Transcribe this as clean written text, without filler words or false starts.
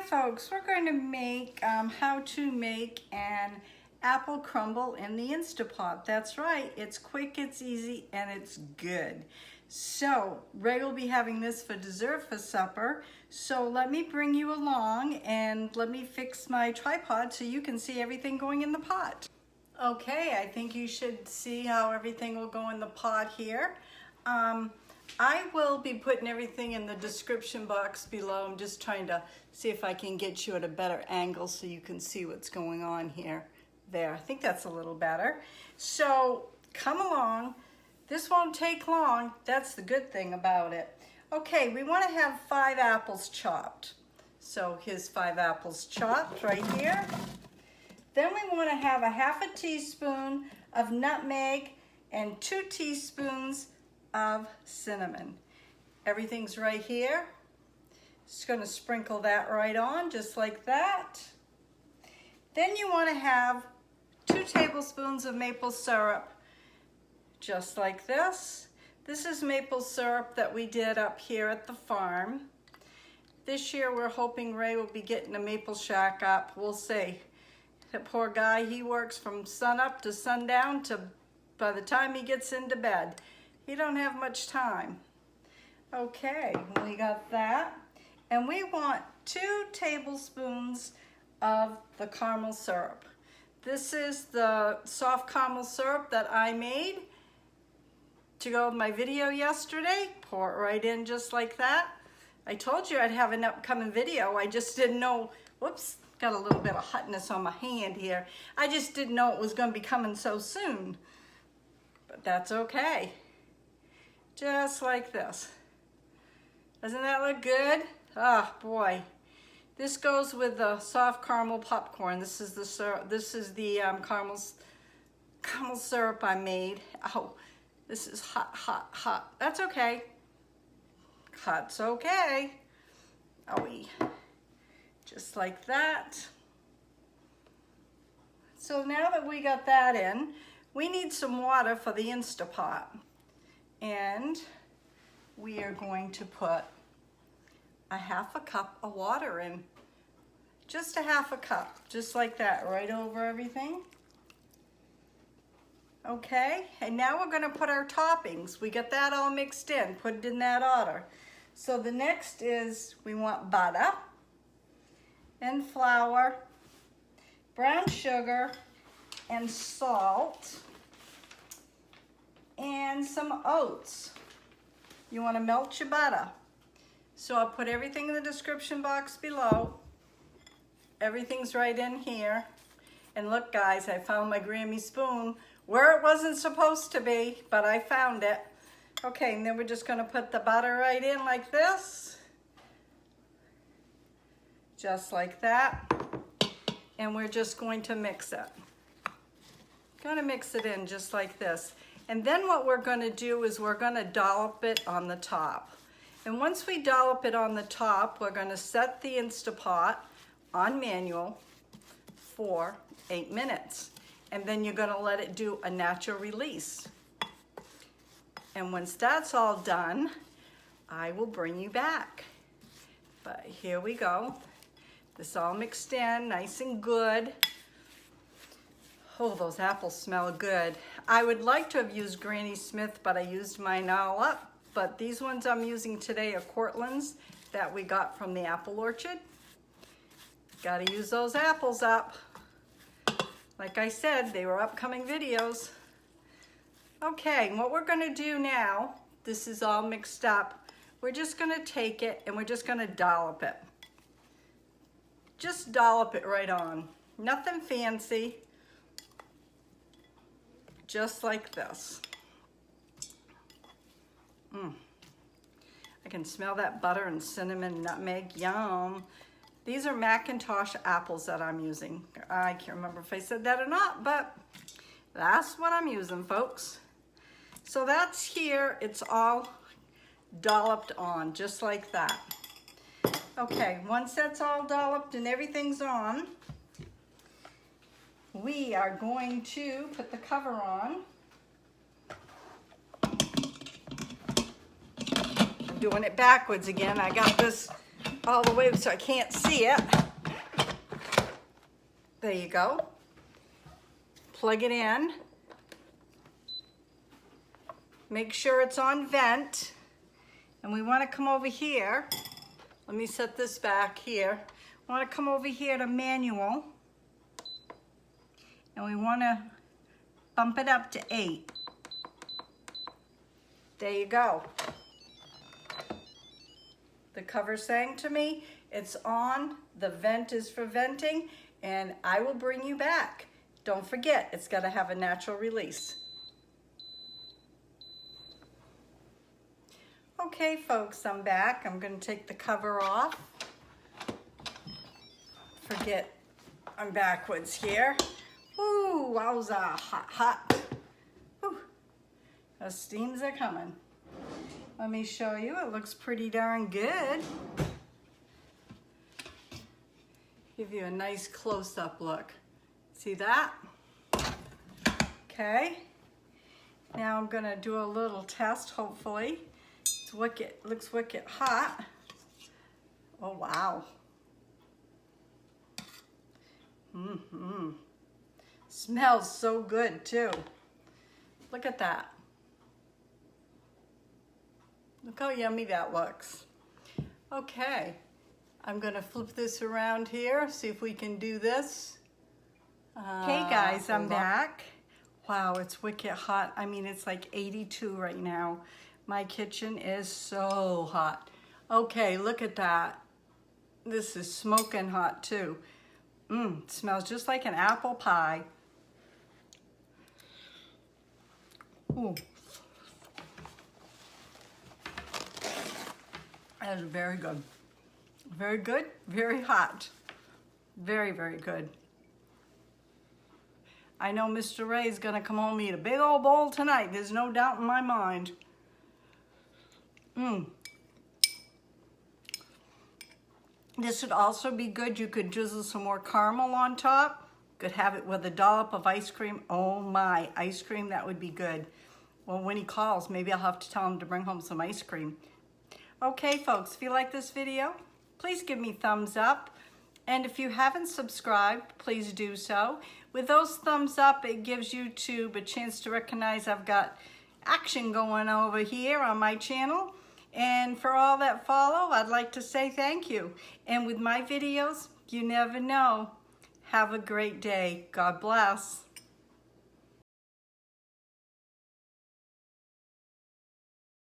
folks, we're going to make how to make an apple crumble in the Instapot. That's right, it's quick, it's easy, and it's good. So Ray will be having this for dessert for supper. So let me bring you along and let me fix my tripod so you can see everything going in the pot. Okay, I think you should see how everything will go in the pot here. I will be putting everything in the description box below. I'm just trying to see if I can get you at a better angle so you can see what's going on here. There, I think that's a little better. So come along. This won't take long. That's the good thing about it. Okay, we want to have 5 apples chopped. So here's 5 apples chopped right here. Then we want to have a ½ teaspoon of nutmeg and 2 teaspoons of cinnamon. Everything's right here. Just going to sprinkle that right on just like that. Then you want to have 2 tablespoons of maple syrup just like this. This is maple syrup that we did up here at the farm. This year we're hoping Ray will be getting a maple shack up. We'll see. That poor guy, he works from sun up to sundown to by the time he gets into bed. He don't have much time. Okay, we got that. And we want 2 tablespoons of the caramel syrup. This is the soft caramel syrup that I made to go with my video yesterday. Pour it right in just like that. I told you I'd have an upcoming video. I just didn't know, whoops, got a little bit of hotness on my hand here. I just didn't know it was going to be coming so soon. But that's okay. Just like this. Doesn't that look good? Ah, boy. This goes with the soft caramel popcorn. This is the syrup. This is the caramel syrup I made. Oh, this is hot, hot, hot. That's okay. Hot's okay. Oh, just like that. So now that we got that in, we need some water for the Instapot. And we are going to put a ½ cup of water in. Just a ½ cup, just like that, right over everything. Okay, and now we're gonna put our toppings. We got that all mixed in, put it in that order. So the next is we want butter and flour, brown sugar and salt, and some oats. You want to melt your butter. So I'll put everything in the description box below. Everything's right in here. And look guys, I found my Grammie spoon where it wasn't supposed to be, but I found it. Okay, and then we're just going to put the butter right in like this. Just like that. And we're just going to mix it. Going to mix it in just like this. And then what we're going to do is we're going to dollop it on the top. And once we dollop it on the top, we're going to set the Instapot on manual for 8 minutes. And then you're going to let it do a natural release. And once that's all done, I will bring you back. But here we go. This all mixed in, nice and good. Oh, those apples smell good. I would like to have used Granny Smith, but I used mine all up. But these ones I'm using today are Cortland's that we got from the apple orchard. Gotta use those apples up. Like I said, they were upcoming videos. Okay, what we're gonna do now, this is all mixed up. We're just gonna take it and we're just gonna dollop it. Just dollop it right on. Nothing fancy. Just like this. I can smell that butter and cinnamon, nutmeg, yum. These are Macintosh apples that I'm using. I can't remember if I said that or not, but that's what I'm using, folks. So that's here, it's all dolloped on, just like that. Okay, once that's all dolloped and everything's on, we are going to put the cover on. I'm doing it backwards again. I got this all the way so I can't see it. There you go. Plug it in. Make sure it's on vent. And we want to come over here. Let me set this back here. We want to come over here to manual. And we want to bump it up to 8. There you go. The cover's saying to me, it's on, the vent is for venting, and I will bring you back. Don't forget, it's got to have a natural release. Okay, folks, I'm back. I'm going to take the cover off. Forget I'm backwards here. Woo, wowza, hot, hot. Woo. Those steams are coming. Let me show you. It looks pretty darn good. Give you a nice close-up look. See that? Okay. Now I'm going to do a little test, hopefully. It's wicked. Looks wicked hot. Oh, wow. Mm-hmm. Smells so good, too. Look at that. Look how yummy that looks. Okay, I'm gonna flip this around here, see if we can do this. Hey guys, I'm back. Wow, it's wicked hot. I mean, it's like 82 right now. My kitchen is so hot. Okay, look at that. This is smoking hot too. It smells just like an apple pie. Ooh. That is very good. Very good, very hot. Very, very good. I know Mr. Ray is gonna come home and eat a big old bowl tonight. There's no doubt in my mind. This would also be good. You could drizzle some more caramel on top. Could have it with a dollop of ice cream. Oh my, ice cream, that would be good. Well, when he calls, maybe I'll have to tell him to bring home some ice cream. Okay, folks, if you like this video, please give me a thumbs up. And if you haven't subscribed, please do so. With those thumbs up, it gives YouTube a chance to recognize I've got action going over here on my channel. And for all that follow, I'd like to say thank you. And with my videos, you never know. Have a great day. God bless.